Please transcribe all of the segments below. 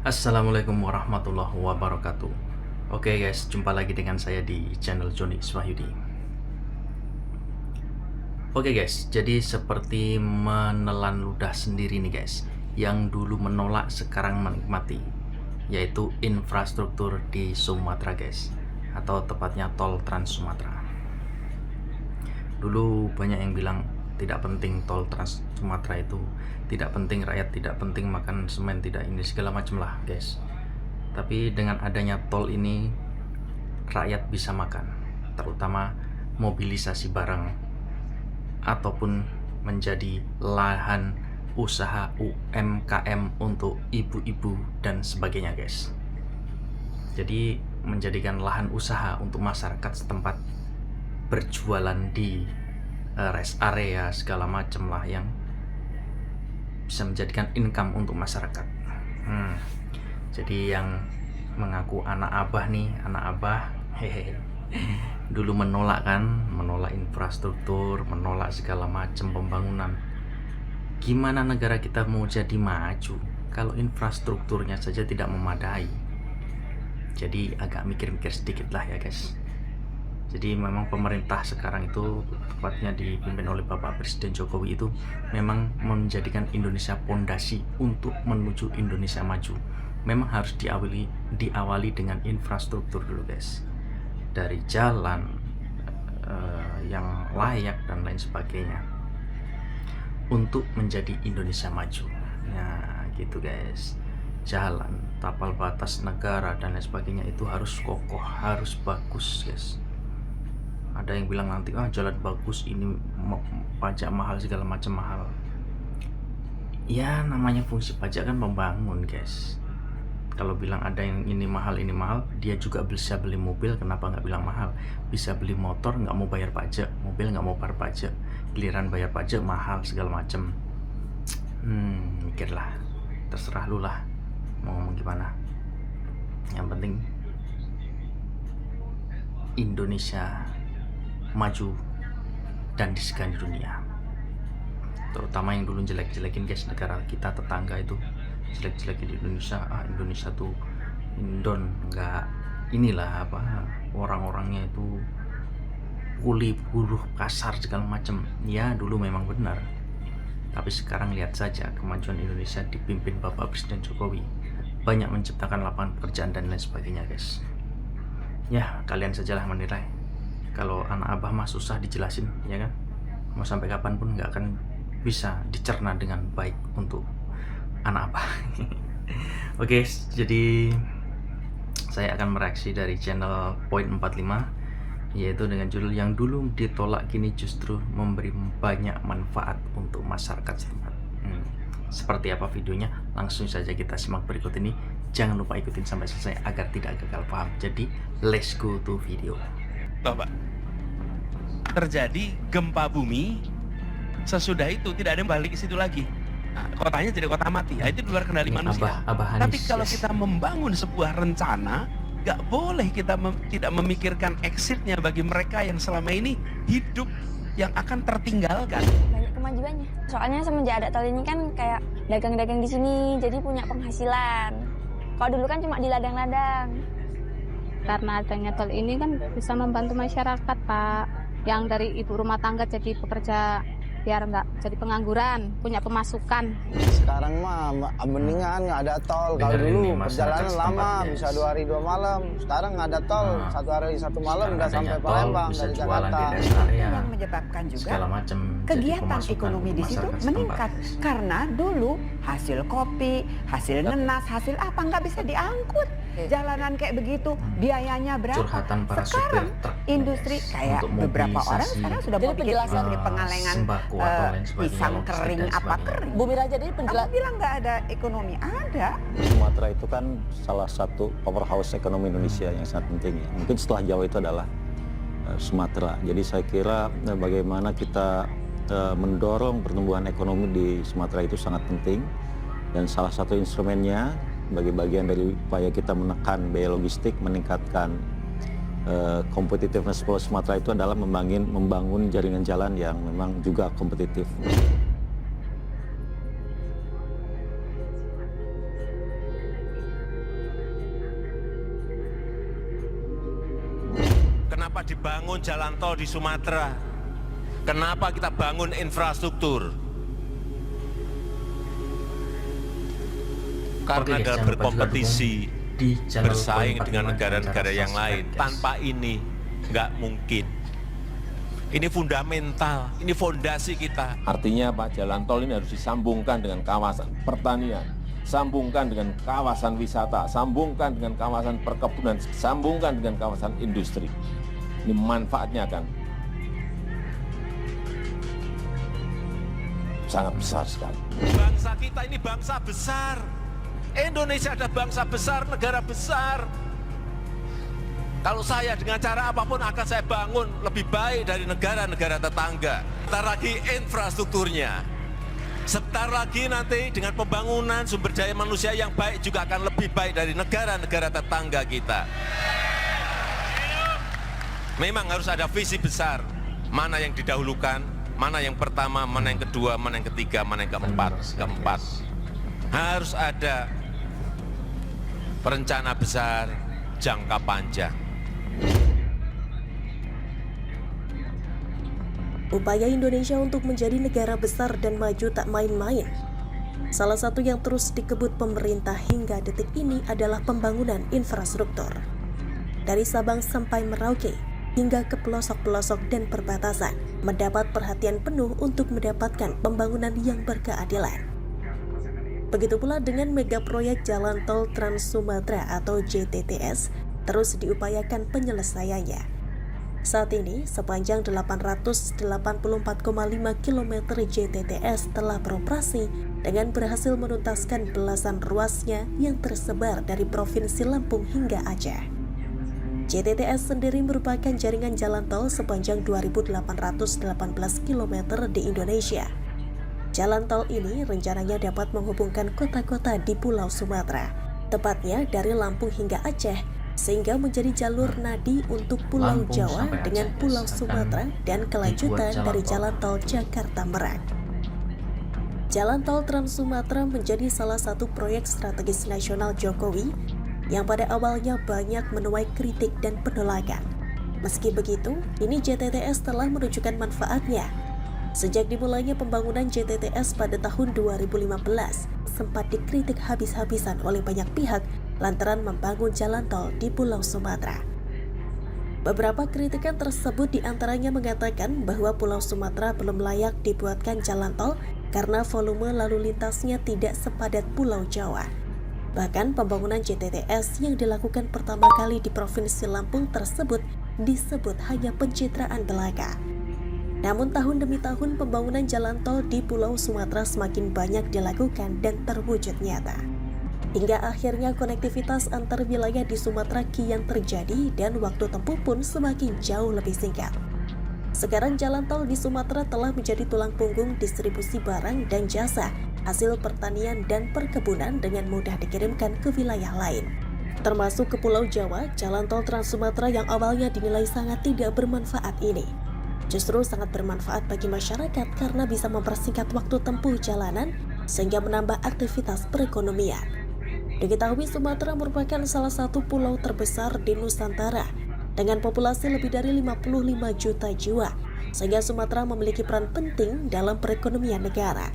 Assalamualaikum warahmatullahi wabarakatuh. Oke guys, jumpa lagi dengan saya di channel Joni Swahyudi. Oke guys, jadi seperti menelan ludah sendiri nih guys. Yang dulu menolak sekarang menikmati, yaitu infrastruktur di Sumatera guys, atau tepatnya tol Trans Sumatera. Dulu banyak yang bilang tidak penting tol Trans Sumatera itu, tidak penting rakyat, tidak penting makan semen, tidak ini segala macam lah guys. Tapi dengan adanya tol ini, rakyat bisa makan, terutama mobilisasi barang ataupun menjadi lahan usaha UMKM untuk ibu-ibu dan sebagainya guys. Jadi menjadikan lahan usaha untuk masyarakat setempat berjualan di rest area segala macam lah, yang bisa menjadikan income untuk masyarakat. Jadi yang mengaku anak abah nih, anak abah hehehe, dulu menolak infrastruktur, menolak segala macam pembangunan. Gimana negara kita mau jadi maju kalau infrastrukturnya saja tidak memadai? Jadi agak mikir-mikir sedikit lah ya guys. Jadi memang pemerintah sekarang itu, tepatnya dipimpin oleh Bapak Presiden Jokowi, itu memang menjadikan Indonesia pondasi untuk menuju Indonesia maju. Memang harus diawali dengan infrastruktur dulu guys, dari jalan yang layak dan lain sebagainya untuk menjadi Indonesia maju. Nah gitu guys, jalan, tapal batas negara dan lain sebagainya itu harus kokoh, harus bagus guys. Ada yang bilang nanti jalan bagus ini pajak mahal segala macam mahal. Ya namanya fungsi pajak kan membangun guys. Kalau bilang ada yang ini mahal, dia juga bisa beli mobil, kenapa nggak bilang mahal? Bisa beli motor, nggak mau bayar pajak, mobil nggak mau bayar pajak, giliran bayar pajak mahal segala macam. Mikirlah, terserah lu lah mau ngomong gimana. Yang penting Indonesia maju dan disegani dunia. Terutama yang dulu jelek-jelekin guys, negara kita tetangga itu jelek-jelekin di Indonesia. Indonesia tuh Indon, nggak inilah orang-orangnya itu kuli buruh kasar segala macam. Ya dulu memang benar, tapi sekarang lihat saja kemajuan Indonesia dipimpin Bapak Presiden Jokowi, banyak menciptakan lapangan pekerjaan dan lain sebagainya guys. Ya kalian sajalah menilai. Kalau anak abah mah susah dijelasin ya kan, mau sampai kapanpun nggak akan bisa dicerna dengan baik untuk anak abah. Oke, jadi saya akan mereaksi dari channel Point 45, yaitu dengan judul yang dulu ditolak kini justru memberi banyak manfaat untuk masyarakat setempat. Seperti apa videonya? Langsung saja kita simak berikut ini. Jangan lupa ikutin sampai selesai agar tidak gagal paham. Jadi let's go to video. Bapak, terjadi gempa bumi, sesudah itu tidak ada yang balik ke situ lagi. Nah, kotanya jadi kota mati. Nah, itu di luar kendali manusia. Abah Tapi Hanis, kalau kita membangun sebuah rencana, gak boleh kita tidak memikirkan exitnya bagi mereka yang selama ini hidup yang akan tertinggalkan. Banyak kemajuannya. Soalnya semenjak ada tol ini kan kayak dagang-dagang di sini jadi punya penghasilan. Kalau dulu kan cuma di ladang-ladang. Karena adanya tol ini kan bisa membantu masyarakat, Pak, yang dari ibu rumah tangga jadi pekerja, biar nggak jadi pengangguran, punya pemasukan. Sekarang mah mendingan nggak ada tol. Kalau dulu perjalanan lama, bisa 2 hari 2 malam. Sekarang nggak ada tol, 1 hari 1 malam udah sampai Palembang dari Jakarta. Yang menyebabkan juga kegiatan ekonomi di situ meningkat. Karena dulu hasil kopi, hasil nenas, hasil apa nggak bisa diangkut. Jalanan kayak begitu, biayanya berapa? Sekarang industri kayak beberapa orang sekarang sudah mau bikin industri pengalengan pisang kering apa kering. Bu Mira, jadi Kamu bilang nggak ada ekonomi? Ada. Sumatera itu kan salah satu powerhouse ekonomi Indonesia yang sangat penting ya. Mungkin setelah Jawa itu adalah Sumatera. Jadi saya kira bagaimana kita mendorong pertumbuhan ekonomi di Sumatera itu sangat penting. Dan salah satu instrumennya bagi bagian dari upaya kita menekan biaya logistik, meningkatkan competitiveness Pulau Sumatera itu adalah membangun jaringan jalan yang memang juga kompetitif. Kenapa dibangun jalan tol di Sumatera? Kenapa kita bangun infrastruktur? Karena Oke, dalam jangan lupa juga berkompetisi, di channel bersaing Poin dengan 45 negara-negara cara yang lain. subscribe, guys. Tanpa ini nggak mungkin. Ini fundamental, ini fondasi kita. Artinya Pak, jalan tol ini harus disambungkan dengan kawasan pertanian, sambungkan dengan kawasan wisata, sambungkan dengan kawasan perkebunan, sambungkan dengan kawasan industri. Ini manfaatnya akan sangat besar sekali. Bangsa kita ini bangsa besar. Indonesia ada bangsa besar, negara besar. Kalau saya dengan cara apapun akan saya bangun lebih baik dari negara-negara tetangga. Sebentar lagi infrastrukturnya. Sebentar lagi nanti dengan pembangunan sumber daya manusia yang baik juga akan lebih baik dari negara-negara tetangga kita. Memang harus ada visi besar. Mana yang didahulukan, mana yang pertama, mana yang kedua, mana yang ketiga, mana yang keempat. Harus ada perencana besar jangka panjang. Upaya Indonesia untuk menjadi negara besar dan maju tak main-main. Salah satu yang terus dikebut pemerintah hingga detik ini adalah pembangunan infrastruktur. Dari Sabang sampai Merauke, hingga ke pelosok-pelosok dan perbatasan, mendapat perhatian penuh untuk mendapatkan pembangunan yang berkeadilan. Begitu pula dengan mega proyek Jalan Tol Trans Sumatera atau JTTS, terus diupayakan penyelesaiannya. Saat ini, sepanjang 884,5 km JTTS telah beroperasi dengan berhasil menuntaskan belasan ruasnya yang tersebar dari Provinsi Lampung hingga Aceh. JTTS sendiri merupakan jaringan jalan tol sepanjang 2.818 km di Indonesia. Jalan tol ini rencananya dapat menghubungkan kota-kota di Pulau Sumatera, tepatnya dari Lampung hingga Aceh, sehingga menjadi jalur nadi untuk Pulau Lampung Jawa sampai dengan Aceh, Pulau akan Sumatera dan kelanjutan dari jalan tol Jakarta Merak. Jalan tol Trans Sumatera menjadi salah satu proyek strategis nasional Jokowi yang pada awalnya banyak menuai kritik dan penolakan. Meski begitu, kini JTTS telah menunjukkan manfaatnya. Sejak dimulainya pembangunan JTTS pada tahun 2015, sempat dikritik habis-habisan oleh banyak pihak lantaran membangun jalan tol di Pulau Sumatera. Beberapa kritikan tersebut diantaranya mengatakan bahwa Pulau Sumatera belum layak dibuatkan jalan tol karena volume lalu lintasnya tidak sepadat Pulau Jawa. Bahkan pembangunan JTTS yang dilakukan pertama kali di Provinsi Lampung tersebut disebut hanya pencitraan belaka. Namun tahun demi tahun pembangunan jalan tol di Pulau Sumatera semakin banyak dilakukan dan terwujud nyata. Hingga akhirnya konektivitas antar wilayah di Sumatera kian terjadi dan waktu tempuh pun semakin jauh lebih singkat. Sekarang jalan tol di Sumatera telah menjadi tulang punggung distribusi barang dan jasa, hasil pertanian dan perkebunan dengan mudah dikirimkan ke wilayah lain. Termasuk ke Pulau Jawa, jalan tol Trans Sumatera yang awalnya dinilai sangat tidak bermanfaat ini justru sangat bermanfaat bagi masyarakat karena bisa mempersingkat waktu tempuh jalanan sehingga menambah aktivitas perekonomian. Diketahui Sumatera merupakan salah satu pulau terbesar di Nusantara dengan populasi lebih dari 55 juta jiwa, sehingga Sumatera memiliki peran penting dalam perekonomian negara.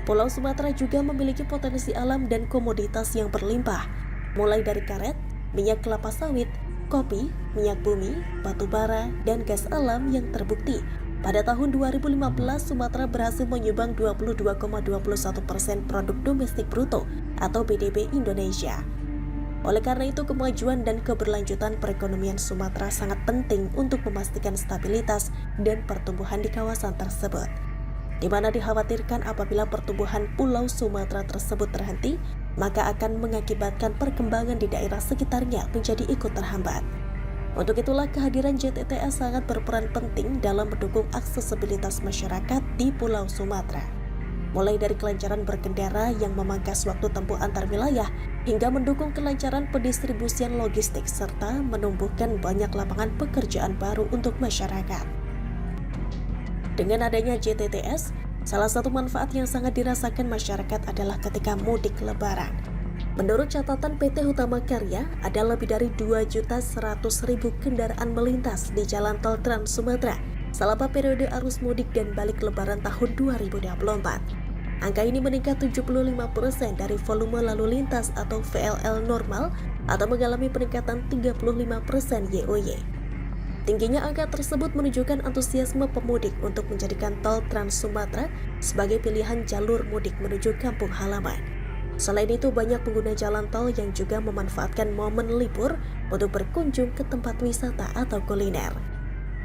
Pulau Sumatera juga memiliki potensi alam dan komoditas yang berlimpah, mulai dari karet, minyak kelapa sawit, kopi, minyak bumi, batu bara, dan gas alam yang terbukti. Pada tahun 2015, Sumatera berhasil menyumbang 22,21% produk domestik bruto atau PDB Indonesia. Oleh karena itu, kemajuan dan keberlanjutan perekonomian Sumatera sangat penting untuk memastikan stabilitas dan pertumbuhan di kawasan tersebut, di mana dikhawatirkan apabila pertumbuhan Pulau Sumatera tersebut terhenti, maka akan mengakibatkan perkembangan di daerah sekitarnya menjadi ikut terhambat. Untuk itulah kehadiran JTTS sangat berperan penting dalam mendukung aksesibilitas masyarakat di Pulau Sumatera. Mulai dari kelancaran berkendara yang memangkas waktu tempuh antar wilayah, hingga mendukung kelancaran pendistribusian logistik serta menumbuhkan banyak lapangan pekerjaan baru untuk masyarakat. Dengan adanya JTTS, salah satu manfaat yang sangat dirasakan masyarakat adalah ketika mudik lebaran. Menurut catatan PT Hutama Karya, ada lebih dari 2.100.000 kendaraan melintas di Jalan Tol Trans Sumatera selama periode arus mudik dan balik lebaran tahun 2024. Angka ini meningkat 75% dari volume lalu lintas atau VLL normal atau mengalami peningkatan 35% YoY. Tingginya angka tersebut menunjukkan antusiasme pemudik untuk menjadikan Tol Trans Sumatera sebagai pilihan jalur mudik menuju kampung halaman. Selain itu, banyak pengguna jalan tol yang juga memanfaatkan momen libur untuk berkunjung ke tempat wisata atau kuliner.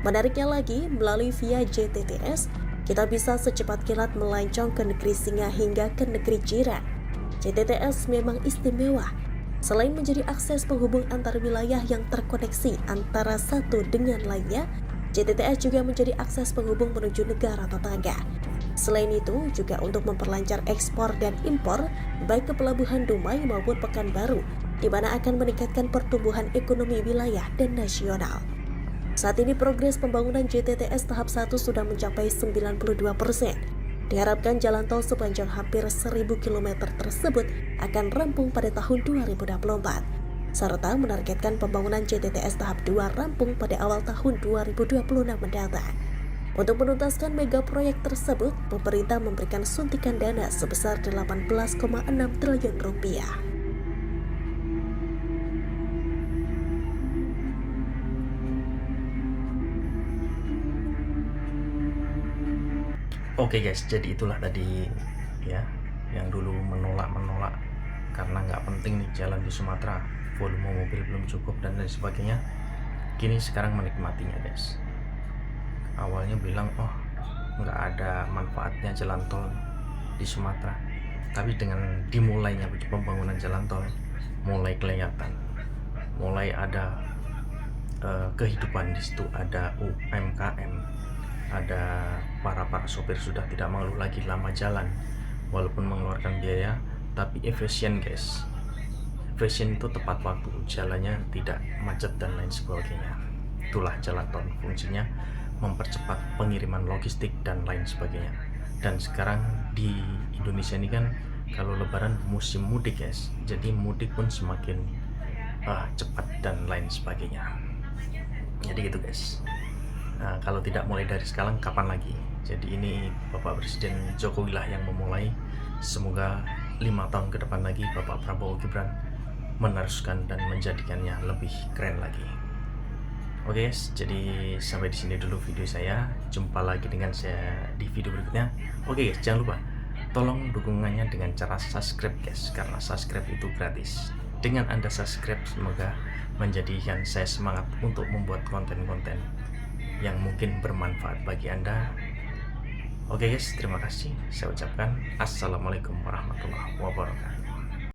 Menariknya lagi, melalui via JTTS, kita bisa secepat kilat melancong ke negeri singa hingga ke negeri jiran. JTTS memang istimewa. Selain menjadi akses penghubung antar wilayah yang terkoneksi antara satu dengan lainnya, JTTS juga menjadi akses penghubung menuju negara tetangga. Selain itu, juga untuk memperlancar ekspor dan impor, baik ke Pelabuhan Dumai maupun Pekanbaru, di mana akan meningkatkan pertumbuhan ekonomi wilayah dan nasional. Saat ini progres pembangunan JTTS tahap 1 sudah mencapai 92%. Diharapkan jalan tol sepanjang hampir 1.000 km tersebut akan rampung pada tahun 2024, serta menargetkan pembangunan JTTS tahap 2 rampung pada awal tahun 2026 mendatang. Untuk menuntaskan mega proyek tersebut, pemerintah memberikan suntikan dana sebesar 18,6 triliun rupiah. Oke guys, jadi itulah tadi ya, yang dulu menolak karena nggak penting nih jalan di Sumatera, volume mobil belum cukup dan lain sebagainya. Kini sekarang menikmatinya guys. Awalnya bilang oh nggak ada manfaatnya jalan tol di Sumatera, tapi dengan dimulainya pembangunan jalan tol, mulai kelihatan, mulai ada kehidupan di situ, ada UMKM, ada para sopir sudah tidak mengeluh lagi lama jalan, walaupun mengeluarkan biaya, tapi efisien guys. Efisien itu tepat waktu, jalannya tidak macet dan lain sebagainya. Itulah jalan tol, fungsinya mempercepat pengiriman logistik dan lain sebagainya. Dan sekarang di Indonesia ini kan kalau lebaran musim mudik guys, jadi mudik pun semakin cepat dan lain sebagainya. Jadi gitu guys. Nah, kalau tidak mulai dari sekarang kapan lagi? Jadi ini Bapak Presiden Jokowi lah yang memulai. Semoga 5 tahun ke depan lagi Bapak Prabowo Gibran meneruskan dan menjadikannya lebih keren lagi. Oke guys, jadi sampai di sini dulu video saya. Jumpa lagi dengan saya di video berikutnya. Oke guys, jangan lupa tolong dukungannya dengan cara subscribe guys, karena subscribe itu gratis. Dengan Anda subscribe, semoga menjadikan saya semangat untuk membuat konten-konten yang mungkin bermanfaat bagi Anda. Oke guys, terima kasih. Saya ucapkan Assalamualaikum warahmatullahi wabarakatuh.